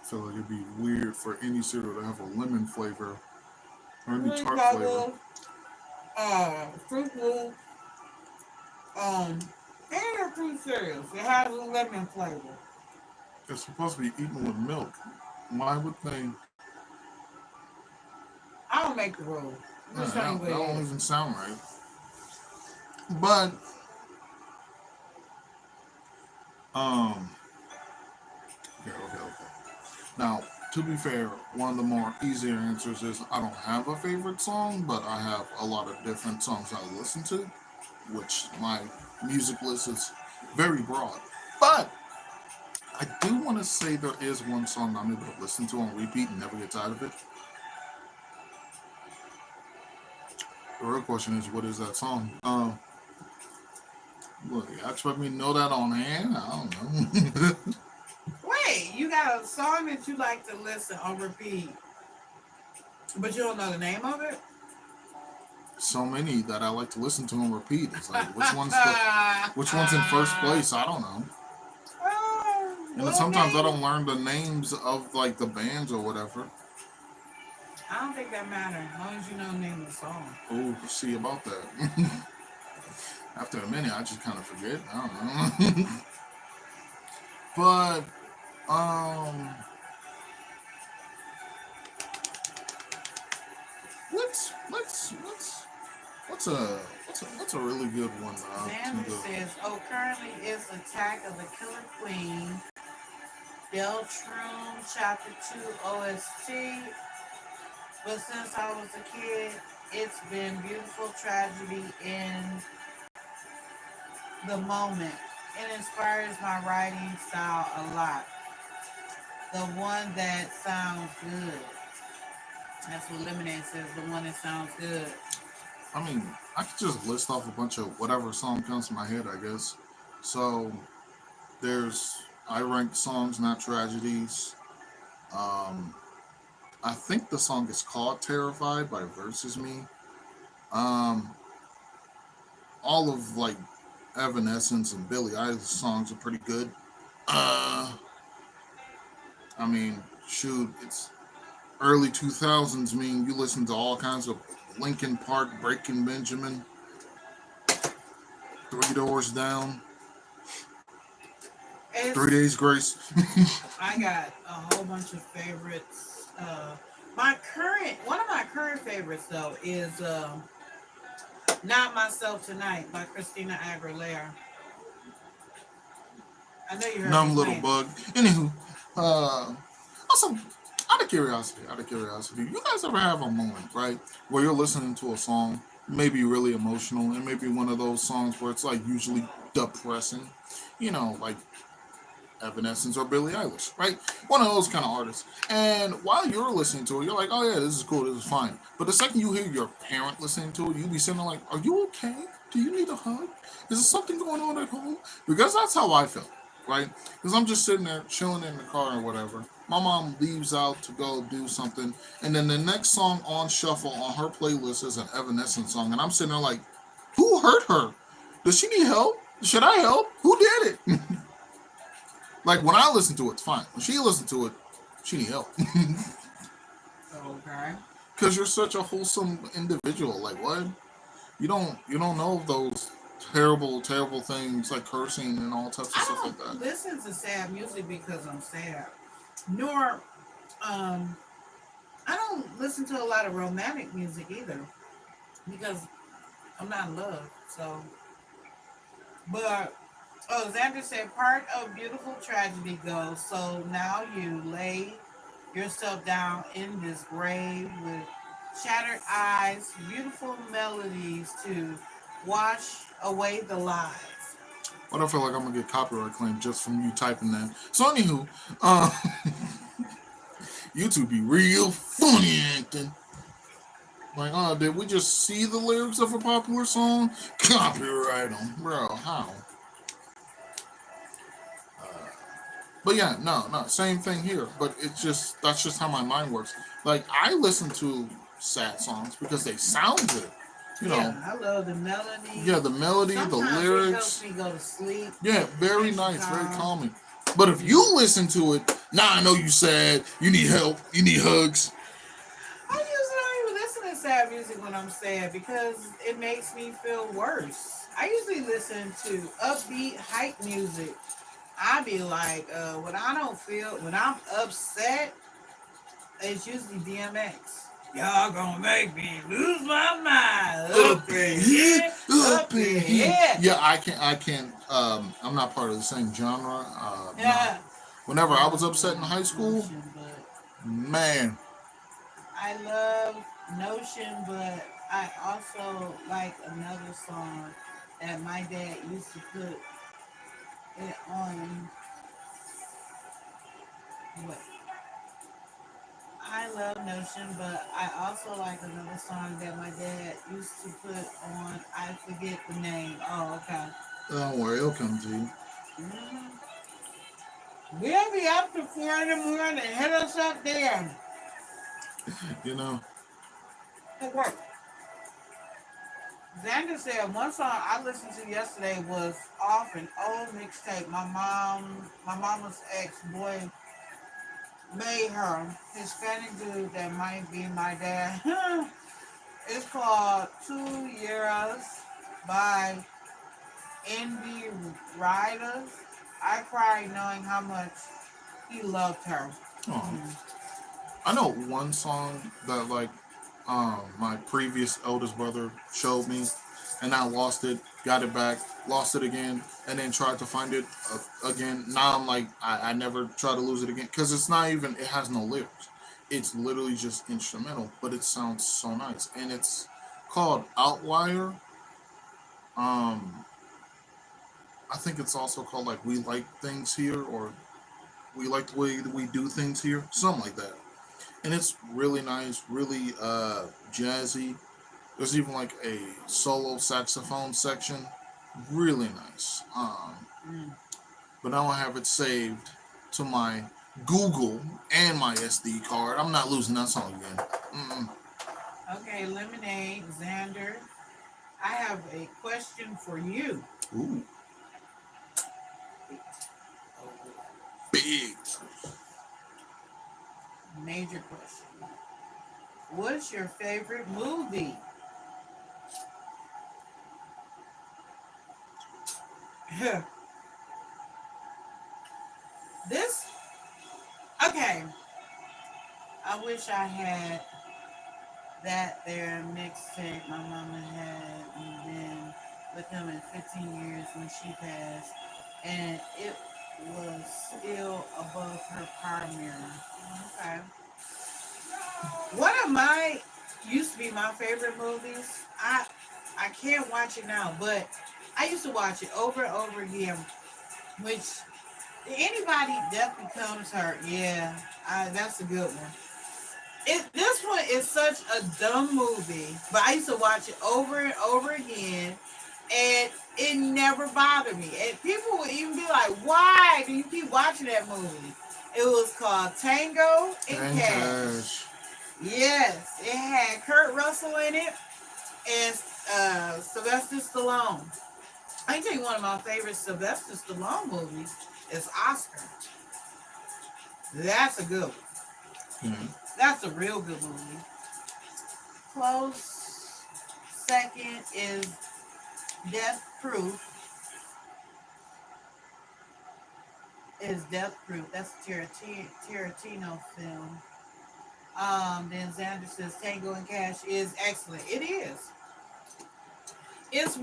I feel like it'd be weird for any cereal to have a lemon flavor or any Fruity tart flavor. Pebbles, Fruit Loop, any of the fruit cereals. It has a lemon flavor. It's supposed to be eaten with milk. Why would they? I don't make the rules. I'm just telling you That what don't it is. even sound right. But um, okay. Now, to be fair, one of the more easier answers is I don't have a favorite song, but I have a lot of different songs I listen to, which my music list is very broad. But I do want to say there is one song I'm able to listen to on repeat and never get tired of it. The real question is, what is that song? Look, you expect me to know that on hand? I don't know. Wait, you got a song that you like to listen on repeat, but you don't know the name of it? So many that I like to listen to on repeat. It's like which one's in first place? I don't know. And then sometimes I don't learn the names of like the bands or whatever. I don't think that matters as long as you know the name of the song. Oh, see about that. After a minute, I just kind of forget. I don't know. But um, what's a really good one? Xander says, "Oh, currently it's Attack of the Killer Queen, Deltron Chapter 2 OST. But since I was a kid, it's been beautiful tragedy in the moment. It inspires my writing style a lot. The one that sounds good." That's what Lemonade says, the one that sounds good. I mean, I could just list off a bunch of whatever song comes to my head, I guess. So there's I rank songs, not tragedies. Um, I think the song is called "Terrified" by Versus Me. Um, all of like Evanescence and Billie Eilish songs are pretty good. Uh, I mean, shoot, it's early 2000s. Mean you listen to all kinds of Linkin Park, Breaking Benjamin, Three Doors Down, It's, 3 Days Grace. I got a whole bunch of favorites. One of my current favorites though is "Not Myself Tonight" by Christina Aguilera. I know you heard me Numb little playing. bug. Anywho, also out of curiosity, you guys ever have a moment, right, where you're listening to a song, maybe really emotional, and maybe one of those songs where it's like usually depressing, like Evanescence or Billie Eilish, right? One of those kind of artists. And while you're listening to it, you're like, oh yeah, this is cool, this is fine. But the second you hear your parent listening to it, you be sitting there like, are you okay? Do you need a hug? Is there something going on at home? Because that's how I felt. right? Because I'm just sitting there chilling in the car or whatever. My mom leaves out to go do something, and then the next song on shuffle on her playlist is an Evanescence song, and I'm sitting there like, who hurt her? Does she need help? Should I help? Who did it? Like when I listen to it, it's fine. When she listens to it, she need help. Okay. Because you're such a wholesome individual. Like what? You don't know those terrible things like cursing and all types of I stuff like don't that. listen to sad music because I'm sad. Nor um I don't listen to a lot of romantic music either because I'm not in love. So but oh, Xander said part of beautiful tragedy goes, so now you lay yourself down in this grave with shattered eyes, beautiful melodies to wash away the lies. But I feel like I'm gonna get copyright claim just from you typing that. So anywho, uh, YouTube be real funny acting. Like, oh, did we just see the lyrics of a popular song? Copyright them, bro. How? But yeah, no, same thing here. But it's just that's just how my mind works. Like I listen to sad songs because they sound good. You know, Yeah, I love the melody. yeah, the melody, the Sometimes it helps lyrics. me go to sleep. Yeah, very Makes me nice, very calm. calming. But if you listen to it, now I know you sad, you need help, you need hugs. I usually don't even listen to sad music when I'm sad because it makes me feel worse. I usually listen to upbeat hype music. I be like, when I don't feel, when I'm upset, it's usually DMX. Y'all gonna make me lose my mind. Up in here, up in here. Yeah, I can't. I'm not part of the same genre. No. Yeah. Whenever I was upset in high school, Notion, but man, I love Notion, but I also like another song that my dad used to put it on. What? I love Notion, but I also like another song that my dad used to put on. I forget the name. Oh, okay. don't worry, it'll come to you. Mhm. We'll be up to 4 in the morning. Hit us up there. You know, Okay. Xander said one song I listened to yesterday was off an old mixtape. My mama's ex boy made her. Hispanic dude that might be my dad. It's called 2 Years by Indie Riders. I cried knowing how much he loved her. oh, Mm. I know one song that like my previous eldest brother showed me, and I lost it, got it back, lost it again, and then tried to find it again. Now I'm like, I never try to lose it again because it's not even, it has no lyrics. It's literally just instrumental, but it sounds so nice. And it's called Outlier. Um, I think it's also called like We Like Things Here or We Like the Way that We Do Things Here, something like that. And it's really nice, really jazzy. There's even like a solo saxophone section, really nice. Mm. But now I have it saved to my Google and my SD card. I'm not losing that song again. Mm-mm. Okay, Lemonade, Xander. I have a question for you. Ooh, Oh, big. major question. What's your favorite movie? This, okay. I wish I had that there mixtape my mama had and been with them in 15 years when she passed. And it was still above her car mirror. Okay. One of my used to be my favorite movies. I can't watch it now, but I used to watch it over and over again. Which anybody death becomes her. Yeah, that's a good one. This one is such a dumb movie, but I used to watch it over and over again, and It never bothered me. And people would even be like, why do you keep watching that movie? It was called Tango and And Cash. Cash. Yes, it had Kurt Russell in it and Sylvester Stallone. I can tell you one of my favorite Sylvester Stallone movies is Oscar. That's a good one. Yeah. That's a real good movie. Close second is Death Proof. Death Proof. That's a Tarantino film. Then Xander says Tango and Cash is excellent. It is. It's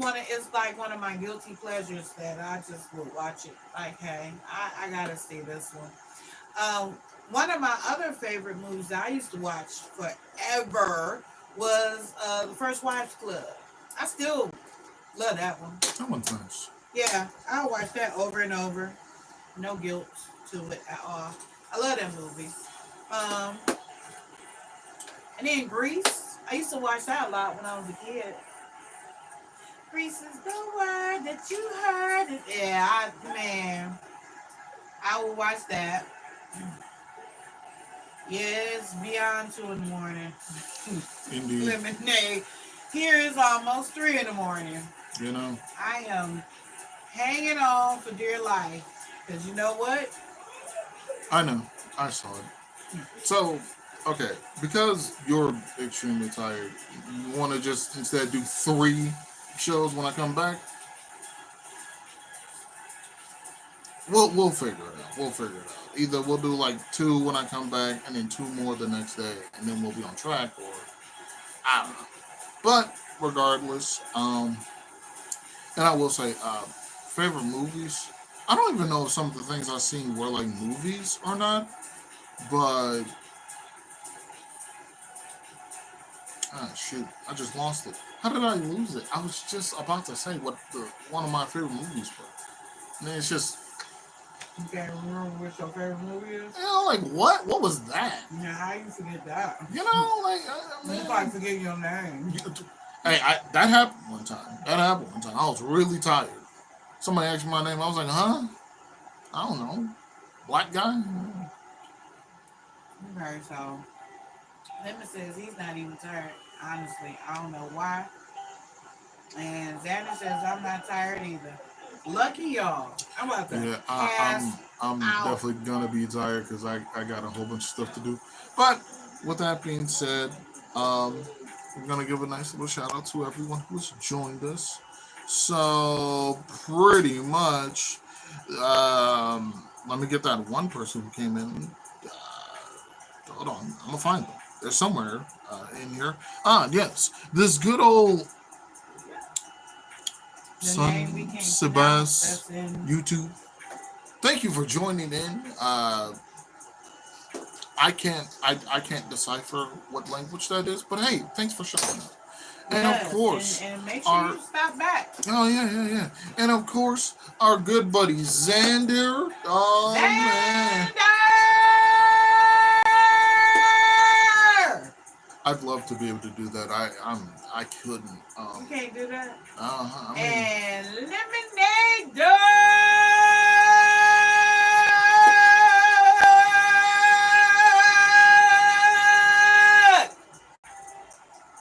like one of my guilty pleasures that I just would watch it. Like, hey, I gotta see this one. One of my other favorite movies that I used to watch forever was The First Wives Club. I still love that one. That one's nice. Yeah, I watch that over and over. No guilt to it at all. I love that movie. Um, and then Grease. I used to watch that a lot when I was a kid. Grease is the word that you heard. Yeah, man, I will watch that. Yes, beyond 2 in the morning. Indeed. Lemonade. Here is almost 3 in the morning. You know. I am hanging on for dear life. Because you know what? I know. I saw it. So, okay, because you're extremely tired, you want to just instead do 3 shows when I come back? We'll figure it out. We'll figure it out. Either we'll do like 2 when I come back, and then 2 more the next day, and then we'll be on track, or I don't know. But regardless, and I will say, favorite movies. I don't even know if some of the things I've seen were like movies or not, but shoot, I just lost it. How did I lose it? I was just about to say what one of my favorite movies were. And then it's just, You can't remember what your favorite movie is? you know, like what? What was that? Yeah, how you forget that? You know, like You probably forget your name. Hey, that happened one time. I was really tired. Somebody asked me my name. I was like, huh? I don't know. Black guy? Okay, so Lemon says he's not even tired. Honestly, I don't know why. And Xander says I'm not tired either. Lucky y'all. I'm about to Yeah, pass I'm out. definitely gonna be tired because I got a whole bunch of stuff to do. But with that being said, we're gonna give a nice little shout out to everyone who's joined us. So pretty much, let me get that one person who came in. Hold on, I'm gonna find them. They're somewhere in here. Yes, this good old The name we Son can't Sebas pronounce. That's in. YouTube. Thank you for joining in. I can't decipher what language that is, but hey, thanks for showing up. And Yes, of course, and make sure our you stop back. oh yeah. And of course, our good buddy Xander. Oh man, Xander! I'd love to be able to do that. I couldn't. You can't do that. I mean, And lemonade dog!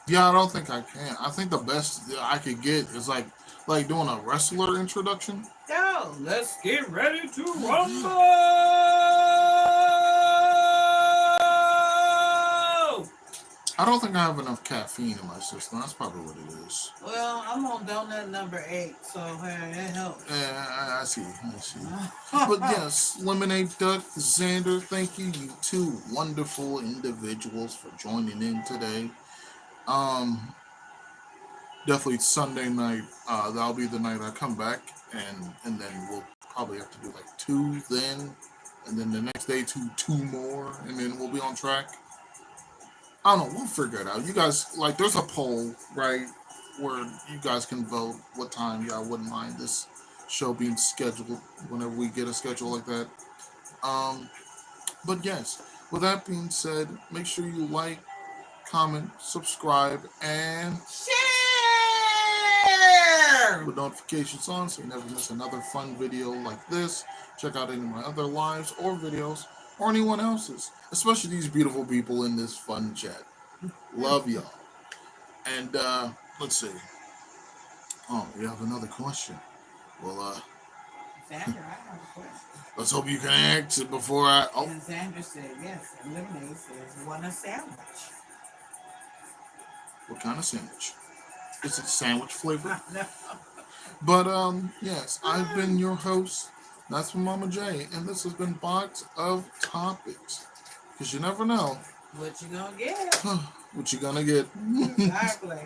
yeah, I don't think I can. I think the best I could get is like doing a wrestler introduction. So let's get ready to rumble! I don't think I have enough caffeine in my system. That's probably what it is. Well, I'm on donut number 8, so hey, that helps. Yeah, I see. But yes, Lemonade Duck, Xander, thank you, you 2 wonderful individuals for joining in today. Definitely Sunday night. That'll be the night I come back, and then we'll probably have to do like 2 then, and then the next day 2 more, and then we'll be on track. I don't know. We'll figure it out. You guys, like, there's a poll, right, where you guys can vote what time y'all wouldn't mind this show being scheduled whenever we get a schedule like that. But yes, with that being said, make sure you like, comment, subscribe, and Share! True. with notifications on so you never miss another fun video like this. Check out any of my other lives or videos or anyone else's, especially these beautiful people in this fun chat. Love y'all. And let's see. Oh, we have another question. Well, Sandra, I have a question. let's hope you can answer before I. Oh, And Sandra said yes. And Lemonade says, want a sandwich? what kind of sandwich? Is it sandwich flavor? No. But yes, I've been your host. That's from Mama J, and this has been Box of Topics. Because you never know What you gonna get? what you're gonna get. Exactly.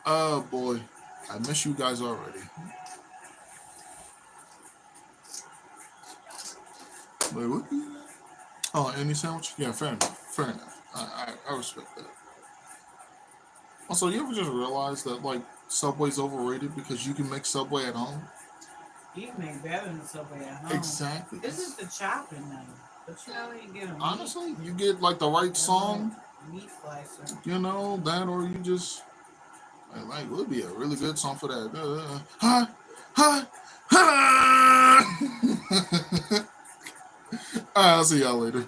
Oh boy, I miss you guys already. Wait, what? Oh, any sandwich? Yeah, fair enough. Fair enough. I respect that. Also, you ever just realize that like Subway's overrated because you can make Subway at home? You can make better than Subway at home. Exactly. This is the chopping though. But you know you get a Honestly, you get like the right song, meat slicer. you know, that, or you just like would be a really good song for that. Ha ha ha. I'll see y'all later.